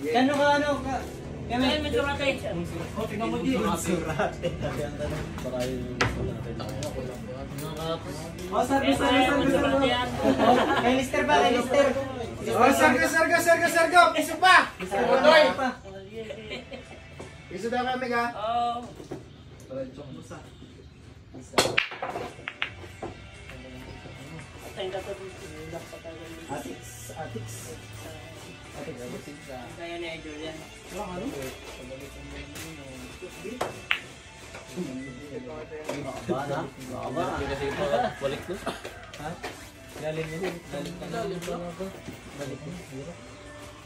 Kano ka ano ka? Kaya may surate. O, tingnan mo dito. Surate. O, service. Kay Lister ba? Kay Lister. Oh, sarga. Iso pa. Odoy. Iso daw kami ka. Oh. Atiks. Kaya ni Julian. Kasi balik to. Ha? Galing mo. Balik mo.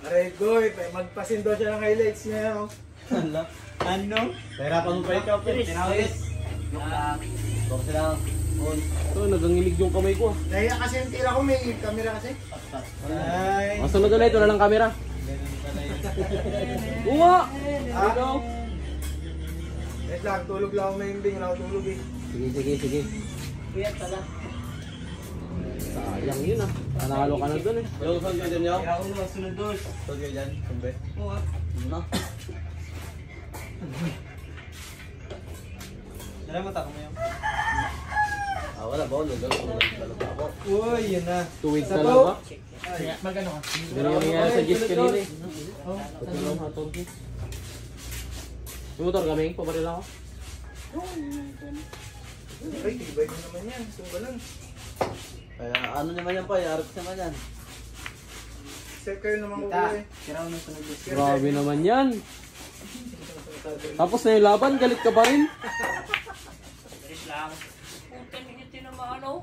Aray, goy. Magpasindo siya ng highlights niya. Hala. Ano? Pahirapan mo pa ikaw, Pres. Tinawis. Baka sila. Ito, nagangilig yung kamay ko. Nahiya kasi yung tira ko, may camera kasi. Ay. Ang sunod na ito na lang camera. Uwa! Ikaw. Wait lang, tulog lang ako na yung bing. Wala ako tulog eh. Sige. Kuya pala. Sayang yun ah. Panalo ka na dun eh. Yung saan ka dyan yaw? Kaya ako naman sunod doon. Saan ka dyan? Kumbe? Oo. Ano? Dala mo tako mo yun. Wala ba? Lalo pa ako. Uy, yun na. 2 weeks Sa na lang to? ba? Magano ka? Ganun yung nangyari sa Gis kanina eh. Oh. Ba't yung lang hatog eh? May motor kami? Pabaril ako? Ay, tibay mo naman yan. Sungga lang. Kaya ano naman yan pa? Yarap naman yan. Set kayo naman ko Kita. eh. Kira ko na sunod doon. Grabe naman yan. Tapos na yung laban, galit ka pa rin. Bilis lang. Puta, hindi tinamaan oh.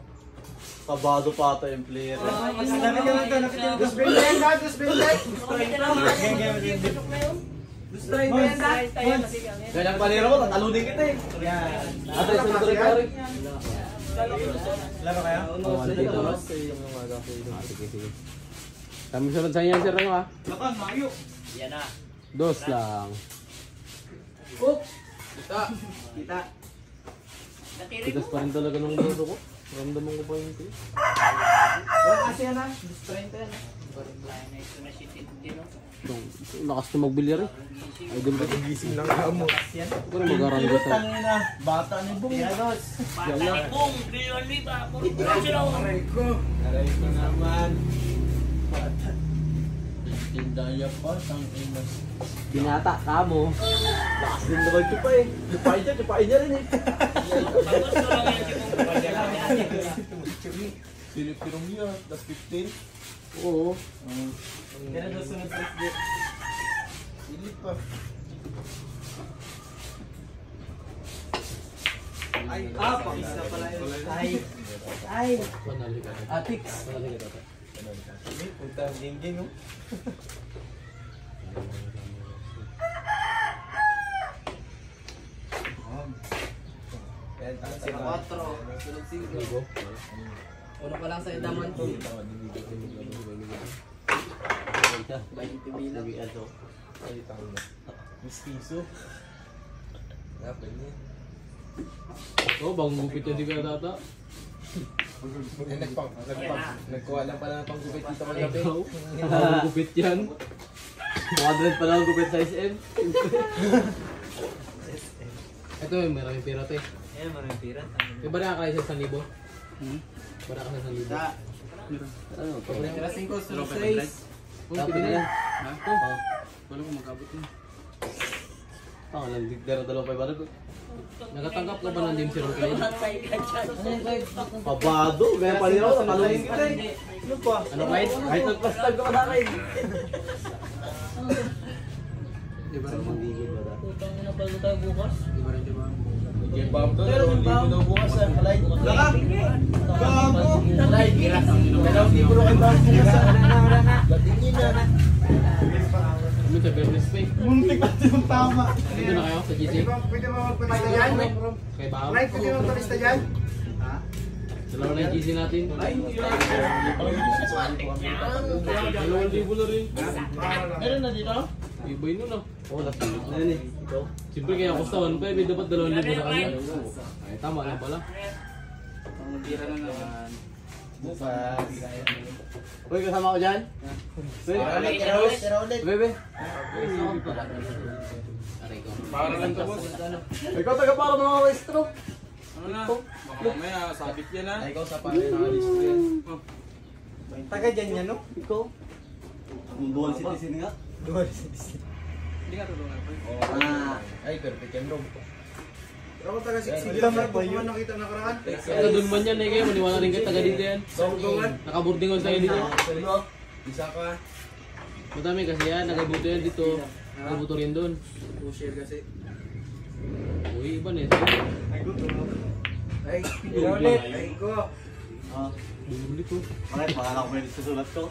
Kabado pa ata yung player. Lapit ka lang to, lapit ka lang to. Dustbin tayo ba? Dustbin tayo. Kami tinamaan. Tutok na yun. Try mo yan, Tayo, Dad. kasi kami. Kaya ang palero ko, tatalunin kita eh. Yan. Ate, sunod ka rin. Laro kayo? Sige. Kami sunod sa inyo, sir. Ano ha? Lakan, mayo. Yan na. Dos lang. Oops. Kita. Natiri Tigas mo. pa rin talaga ng dedo ko. Ramdaman ko pa yung ito. Wala kasi yan ha. Try to yan ha. Kaya na ito na si Tintino. Lakas na magbilyar eh. Idol ka. Gising lang kamo. Yan. Pero mag-aranggo sa... na. Bata ni Bong. Tirados. Bata ni Bong. Bilyon-liba. Puro sila oh. Aray ko. Aray ko naman. Bata. Tindaya pa, tangina. Binata ka mo. Lakas din naman ito pa eh. Chupain niya rin eh. Pagod ko lang yung Bong. Silip-pirong niya, das 15. Oo. Tirados sunod sa isdit. Silip pa. Ay, pakisa pala yun. Ay. Panali ka. Atiks. Panali ka. Hindi, punta ang ging-ging oh. Sila 4. Sunod 5. Uno pa lang sa idaman to. 20 bilang. Mistiso. Oo, bagong gupit yan di ka tata. Nagkuha lang pala ng panggupit dito magabi. Ikaw? Bagong gupit yan. Moderate pa lang ang gupit sa SM. Ito yung maraming pira te. Ayan, maraming pira. May bala ka kayo sa 1,000? Bala ka sa 1,000? Da. Ano? Pira 5, sunod 6. Dapat na yan. Wala ko magkabot yun. Dalawang 500 ko. Nakatanggap ka ba ng dim si Rocky? Patay ka dyan. Pabado, gaya pa rin ako, tatalungin kita eh. Ano pa? Ano kahit? Kahit nagpastag ka pa sa akin. Diba rin? Manggigil ba dati? Putang na bago tayo bukas. Diba rin, diba? Yung bump to, Pero yung bump. daw bukas sa palay. Laka! Gago! Palay, gira. Dalawang libo rin kayo bump bukas sa batingin na. Kami sa Bernes Pay. Muntik na yung tama. Dito na kayo sa GC? Pwede mo magpalista dyan? Kay Bahaw? Right, pwede mo magpalista dyan? Dalawa na yung GC natin. Ay, hindi lang. Dalawang libo na rin. Meron na dito? Ibay nun ah. Oo, nasunod na yan eh. Ikaw? Siyempre kaya costa 1.5 eh. Dapat 2,000 na kanya. Ay, tama lang pala. Pangutira na naman. Bukas. Uy, kasama ko dyan? Tira ulit. Bebe. Aray ko. Para lang to, boss. Ikaw taga para mga maestro. Ano na? Baka mamaya, sabit yan ha. Ay, ikaw sa pare, nakalis ko yan. Taga dyan yan, no? Ikaw. Ang dual citizen nga. Dual citizen. Hindi nga tulungan ko. Ay, perfect yan, bro. Ako taga 6 na po yun. Nakita nakaraan. Taga doon man yan eh kayo, maniwala rin kayo taga dito yan. Nakaburdingon tayo dito. Isa ka. Madami kasi yan, nagabuto yan dito. Nagabuto rin doon. Share kasi. Uy, iba na eh. Ay, ulit. Ay, ko. Bumuli ko. Bakit? Makala ko may susulat ko.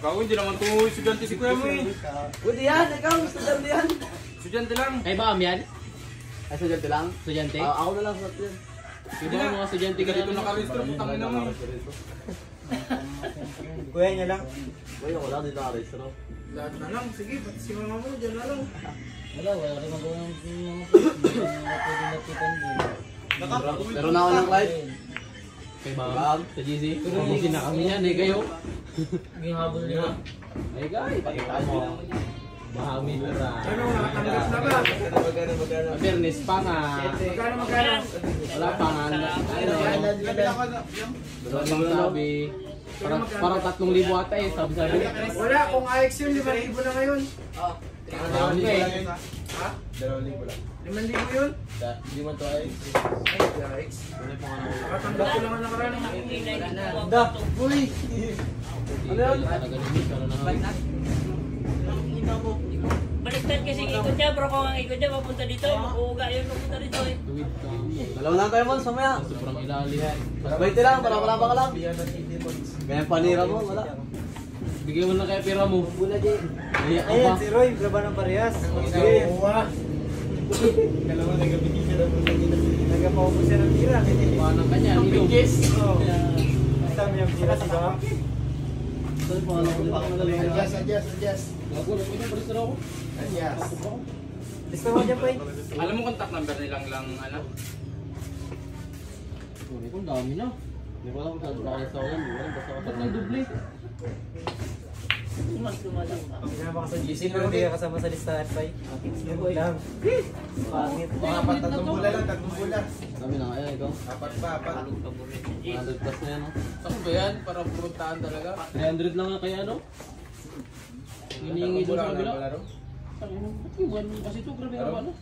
Gago, hindi naman ito estudyante si Kuya mo eh. Pwede yan, ikaw. Estudyante yan. Estudyante lang. Kay Bam yan? Ay, estudyante lang? Estudyante? Ako na lang sa yan. Kaya ba mga estudyante ka Dito na? nakarestro, putang ina mo. Kuya niya lang. Uy, ako lang dito nakarestro. Lahat na lang. Sige, pati si mama mo, dyan na lang. Wala rin magawa ng Pero na ako ng live. Kay Bam? Sa GC? Sa GC na kami yan eh kayo. Ginghabol nila. Ay guys, pakita mo. Bahami na ra. Ano, nakatanggap na ba? Magkano? Fairness pa nga. Magkano? Wala pa nga. Ano sabi? Parang 3,000 ata eh. Sabi. Wala, kung AX yun, 5,000 na ngayon. Ano eh? Ha? 2,000 lang. 5,000 yun? Hindi man to ay. Ay, AX. Nakatanggap ko lang ang nakaraan. Da. Uy! Ano yun? Baliktad kasi ang ikot niya, bro. Kung ang ikot niya papunta dito, uuga yun papunta dito eh. Dalawa lang tayo, Mons, mamaya. Sobrang ilalim. Baiti lang, para wala pa ka lang. Ganyan panira mo, wala. Bigyan mo na kaya pera mo. Iyak ka Ayan, pa. si Roy, graba ng parehas. Sige. Dalawa nagabigay siya ng nagapaupo siya ng tira. Paano kanya? Hilong. Oo. Tama yung tira si Bam. Adjust. Gago, pwede pa rin ako. Adjust. Lista mo dyan, Pai. Alam mo contact number nilang lang, ano? Sorry ko, dami na. Hindi ko alam kung saan nakalis ako yan. Basta ako Ba't nag-double? Mas lumalang pa. Pinama ka sa GC, pero hindi ka kasama sa listahan, Pai. Yung lang. Pangit. Tatlong bula lang. Kami na kaya, ikaw. Apat pa. 100 plus na yan, no? Saan ba yan? Para pumuntaan talaga. 300 lang nga kaya ano? Hinihingi doon sa kabila. Ba't yung buwan mo kasi ito? Grabe nga ba ano?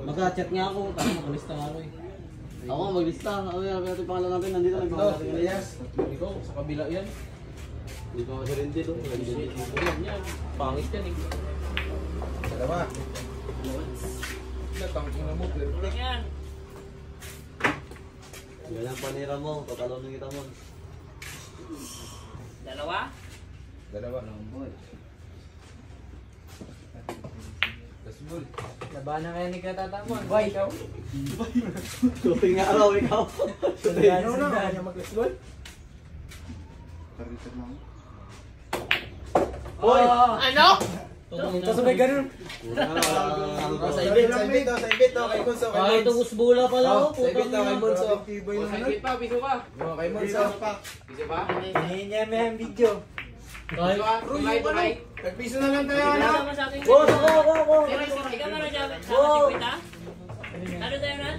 Mag-chat nga ako. Tama, makalista nga ako eh. Ako maglista. Ano yan? Natin pangalan natin. Nandito lang pangalan natin. Yes. Ikaw, sa kabila yan. Hindi pa kasi rin dito. Yan. Pangit yan eh. Dalawa. Natangking na mo. Yan. Yan ang panira mo. Patalon kita mo. Dalawa. Gasbol. Labanan kaya ni Katatamon. Why? Ikaw? Shooting nga araw, ikaw. Ano na? Kaya mag-baseball? Hoy! Ano? Tapos may ganun. Sa ibit. Kay Bunso. Ah, ito usbula pala oh. Sa ibit daw, kay Bunso. O, sakit pa, piso pa. Kay Bunso. Piso pa? Hinihin niya may ang video. Piso pa? Tumay. Nagpiso na lang tayo, ano? Sama sa akin. Boss, ako! Ikaw man na dyan. Sama si Pita. Ano tayo na?